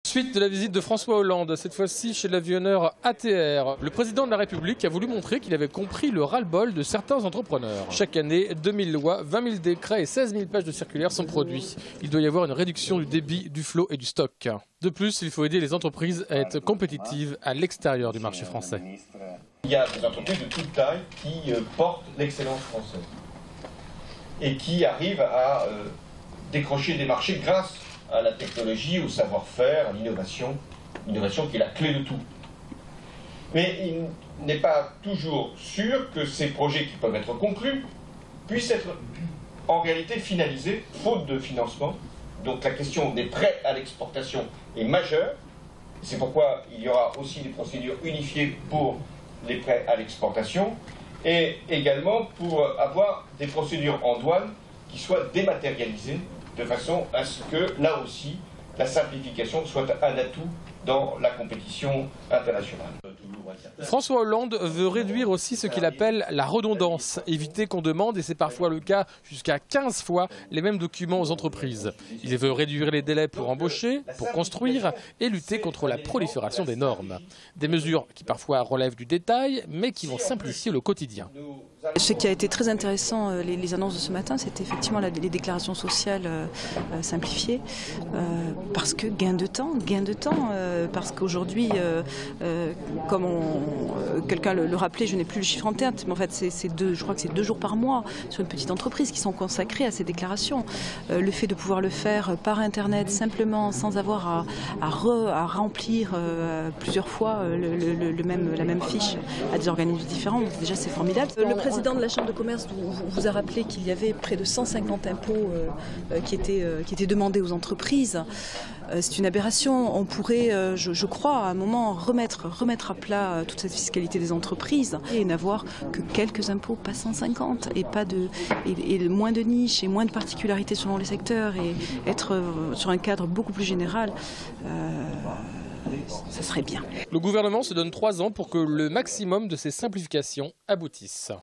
Suite de la visite de François Hollande, cette fois-ci chez l'avionneur ATR. Le président de la République a voulu montrer qu'il avait compris le ras-le-bol de certains entrepreneurs. Chaque année, 2000 lois, 20 000 décrets et 16 000 pages de circulaires sont produits. Il doit y avoir une réduction du débit, du flot et du stock. De plus, il faut aider les entreprises à être compétitives à l'extérieur du marché français. Il y a des entreprises de toute taille qui portent l'excellence française et qui arrivent à décrocher des marchés grâce à la technologie, au savoir-faire, à l'innovation, l'innovation qui est la clé de tout. Mais il n'est pas toujours sûr que ces projets qui peuvent être conclus puissent être en réalité finalisés, faute de financement. Donc la question des prêts à l'exportation est majeure. C'est pourquoi il y aura aussi des procédures unifiées pour les prêts à l'exportation et également pour avoir des procédures en douane qui soient dématérialisées de façon à ce que, là aussi, la simplification soit un atout dans la compétition internationale. François Hollande veut réduire aussi ce qu'il appelle la redondance, éviter qu'on demande, et c'est parfois le cas, jusqu'à 15 fois les mêmes documents aux entreprises. Il veut réduire les délais pour embaucher, pour construire et lutter contre la prolifération des normes. Des mesures qui parfois relèvent du détail, mais qui vont simplifier le quotidien. Ce qui a été très intéressant, les annonces de ce matin, c'était effectivement les déclarations sociales simplifiées, parce que gain de temps, parce qu'aujourd'hui, comme quelqu'un le rappelait, je n'ai plus le chiffre en tête, mais en fait je crois que c'est 2 jours par mois sur une petite entreprise qui sont consacrés à ces déclarations. Le fait de pouvoir le faire par internet simplement, sans avoir à remplir plusieurs fois la même fiche à des organismes différents, déjà c'est formidable. Le président de la Chambre de commerce vous a rappelé qu'il y avait près de 150 impôts qui étaient demandés aux entreprises. C'est une aberration. On pourrait, je crois, à un moment remettre à plat toute cette fiscalité des entreprises et n'avoir que quelques impôts, pas 150, et moins de niches et moins de particularités selon les secteurs et être sur un cadre beaucoup plus général. Ça serait bien. Le gouvernement se donne 3 ans pour que le maximum de ces simplifications aboutissent.